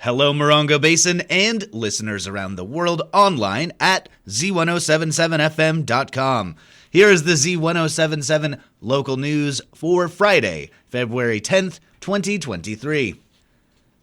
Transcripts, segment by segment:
Hello, Morongo Basin and listeners around the world online at Z107.7fm.com. Here is the Z107.7 local news for Friday, February 10th, 2023.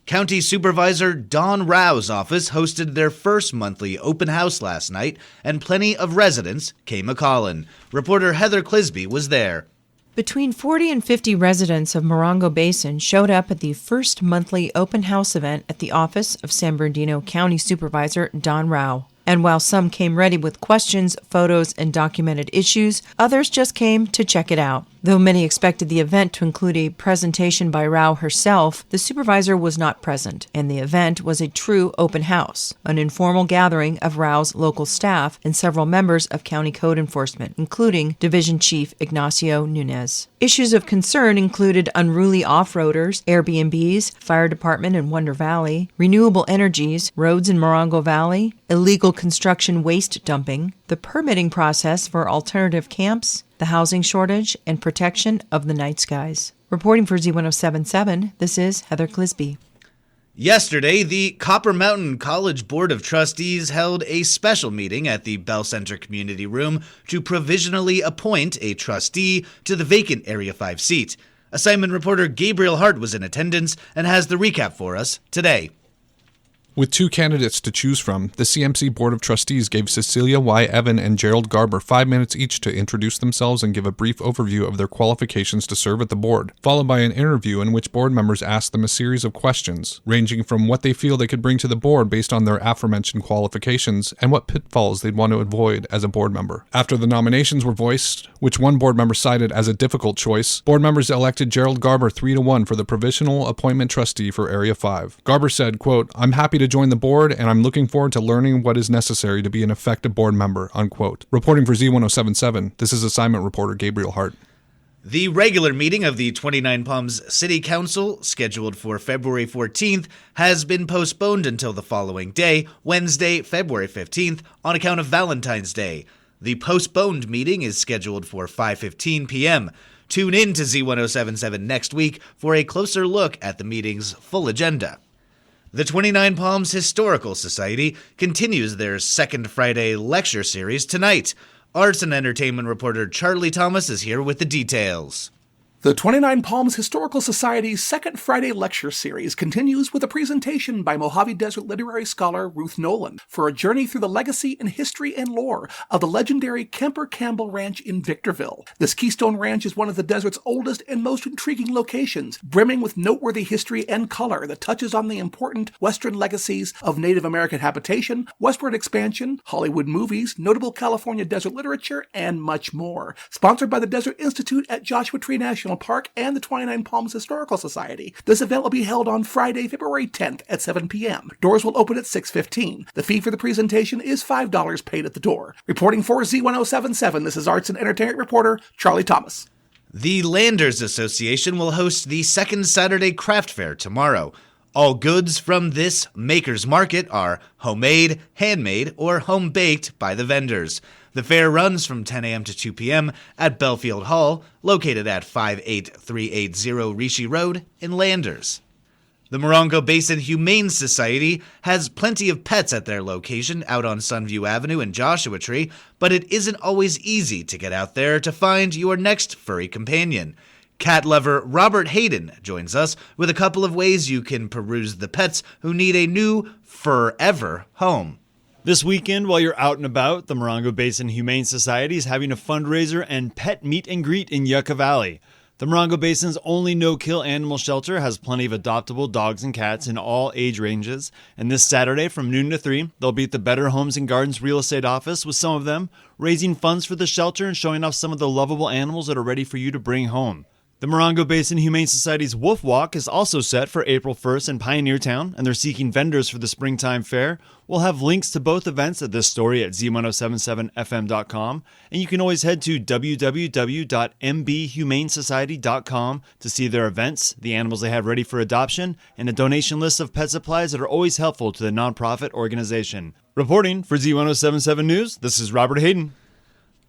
County Supervisor Don Rao's office hosted their first monthly open house last night, and plenty of residents came a-callin'. Reporter Heather Clisby was there. Between 40 and 50 residents of Morongo Basin showed up at the first monthly open house event at the office of San Bernardino County Supervisor Don Rao. And while some came ready with questions, photos, and documented issues, others just came to check it out. Though many expected the event to include a presentation by Rao herself, the supervisor was not present, and the event was a true open house, an informal gathering of Rao's local staff and several members of county code enforcement, including Division Chief Ignacio Nunez. Issues of concern included unruly off-roaders, Airbnbs, fire department in Wonder Valley, renewable energies, roads in Morongo Valley, illegal construction waste dumping, the permitting process for alternative camps, the housing shortage, and protection of the night skies. Reporting for Z107.7, this is Heather Clisby. Yesterday, the Copper Mountain College Board of Trustees held a special meeting at the Bell Center Community Room to provisionally appoint a trustee to the vacant Area 5 seat. Assignment reporter Gabriel Hart was in attendance and has the recap for us today. With two candidates to choose from, the CMC Board of Trustees gave Cecilia Y. Evan and Gerald Garber 5 minutes each to introduce themselves and give a brief overview of their qualifications to serve at the board, followed by an interview in which board members asked them a series of questions, ranging from what they feel they could bring to the board based on their aforementioned qualifications and what pitfalls they'd want to avoid as a board member. After the nominations were voiced, which one board member cited as a difficult choice, board members elected Gerald Garber 3-1 for the provisional appointment trustee for Area 5. Garber said, quote, "I'm happy to join the board, and I'm looking forward to learning what is necessary to be an effective board member," unquote. Reporting for Z107.7, this is assignment reporter Gabriel Hart. The regular meeting of the 29 Palms City Council, scheduled for February 14th, has been postponed until the following day, Wednesday, February 15th, on account of Valentine's Day. The postponed meeting is scheduled for 5:15 p.m. Tune in to Z107.7 next week for a closer look at the meeting's full agenda. The 29 Palms Historical Society continues their second Friday lecture series tonight. Arts and entertainment reporter Charlie Thomas is here with the details. The 29 Palms Historical Society's second Friday lecture series continues with a presentation by Mojave Desert literary scholar Ruth Nolan for a journey through the legacy and history and lore of the legendary Kemper Campbell Ranch in Victorville. This Keystone Ranch is one of the desert's oldest and most intriguing locations, brimming with noteworthy history and color that touches on the important Western legacies of Native American habitation, westward expansion, Hollywood movies, notable California desert literature, and much more. Sponsored by the Desert Institute at Joshua Tree National Park and the 29 Palms Historical Society. This event will be held on Friday, February 10th at 7 p.m. Doors will open at 6:15. The fee for the presentation is $5 paid at the door. Reporting for Z107.7, this is arts and entertainment reporter Charlie Thomas. The Landers Association will host the second Saturday craft fair tomorrow. All goods from this Maker's Market are homemade, handmade, or home-baked by the vendors. The fair runs from 10 a.m. to 2 p.m. at Belfield Hall, located at 58380 Rishi Road in Landers. The Morongo Basin Humane Society has plenty of pets at their location out on Sunview Avenue in Joshua Tree, but it isn't always easy to get out there to find your next furry companion. Cat lover Robert Hayden joins us with a couple of ways you can peruse the pets who need a new forever home. This weekend, while you're out and about, the Morongo Basin Humane Society is having a fundraiser and pet meet and greet in Yucca Valley. The Morongo Basin's only no-kill animal shelter has plenty of adoptable dogs and cats in all age ranges, and this Saturday from noon to 3, they'll be at the Better Homes and Gardens real estate office with some of them, raising funds for the shelter and showing off some of the lovable animals that are ready for you to bring home. The Morongo Basin Humane Society's Wolf Walk is also set for April 1st in Pioneer Town, and they're seeking vendors for the springtime fair. We'll have links to both events at this story at Z107.7fm.com, and you can always head to www.mbhumanesociety.com to see their events, the animals they have ready for adoption, and a donation list of pet supplies that are always helpful to the nonprofit organization. Reporting for Z107.7 News, this is Robert Hayden.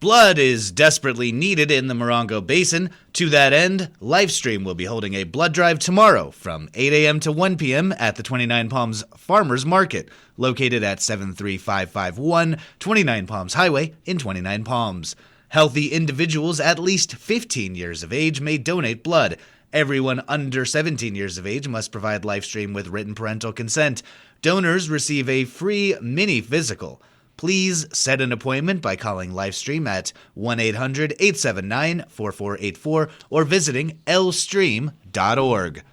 Blood is desperately needed in the Morongo Basin. To that end, Lifestream will be holding a blood drive tomorrow from 8 a.m. to 1 p.m. at the 29 Palms Farmers Market, located at 73551 29 Palms Highway in 29 Palms. Healthy individuals at least 15 years of age may donate blood. Everyone under 17 years of age must provide Lifestream with written parental consent. Donors receive a free mini physical. Please set an appointment by calling Lifestream at 1-800-879-4484 or visiting lstream.org.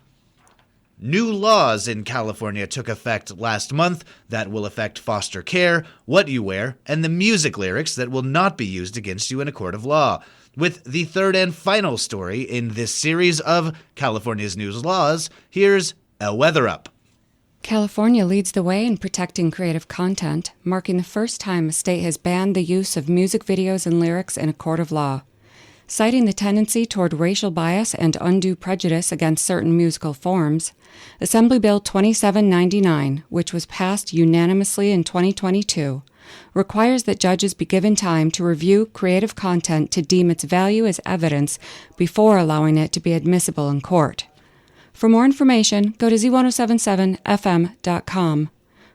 New laws in California took effect last month that will affect foster care, what you wear, and the music lyrics that will not be used against you in a court of law. With the third and final story in this series of California's News Laws, here's a Weather Up. California leads the way in protecting creative content, marking the first time a state has banned the use of music videos and lyrics in a court of law. Citing the tendency toward racial bias and undue prejudice against certain musical forms, Assembly Bill 2799, which was passed unanimously in 2022, requires that judges be given time to review creative content to deem its value as evidence before allowing it to be admissible in court. For more information, go to Z107.7fm.com.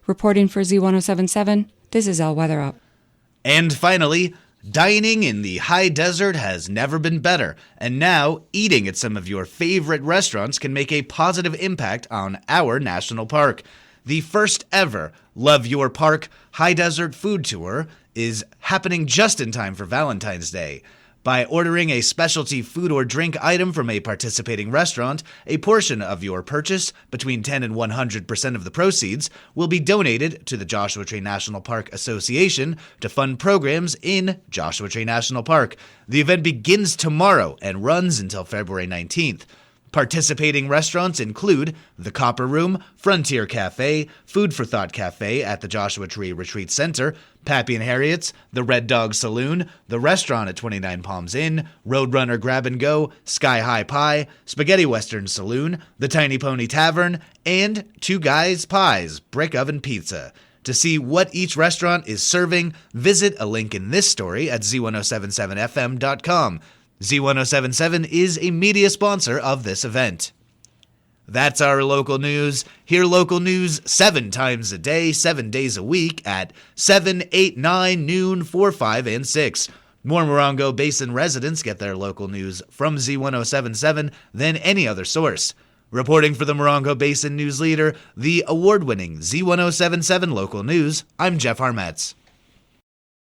Reporting for Z107.7, this is All Weather Up. And finally, dining in the high desert has never been better, and now eating at some of your favorite restaurants can make a positive impact on our national park. The first ever Love Your Park High Desert Food Tour is happening just in time for Valentine's Day. By ordering a specialty food or drink item from a participating restaurant, a portion of your purchase, between 10 and 100% of the proceeds, will be donated to the Joshua Tree National Park Association to fund programs in Joshua Tree National Park. The event begins tomorrow and runs until February 19th. Participating restaurants include the Copper Room, Frontier Cafe, Food for Thought Cafe at the Joshua Tree Retreat Center, Pappy and Harriet's, the Red Dog Saloon, the restaurant at 29 Palms Inn, Roadrunner Grab and Go, Sky High Pie, Spaghetti Western Saloon, the Tiny Pony Tavern, and Two Guys Pies Brick Oven Pizza. To see what each restaurant is serving, visit a link in this story at z1077fm.com. Z107.7 is a media sponsor of this event. That's our local news. Hear local news 7 times a day, 7 days a week at 7, 8, 9, noon, 4, 5, and 6. More Morongo Basin residents get their local news from Z107.7 than any other source. Reporting for the Morongo Basin News Leader, the award-winning Z107.7 Local News, I'm Jeff Harmatz.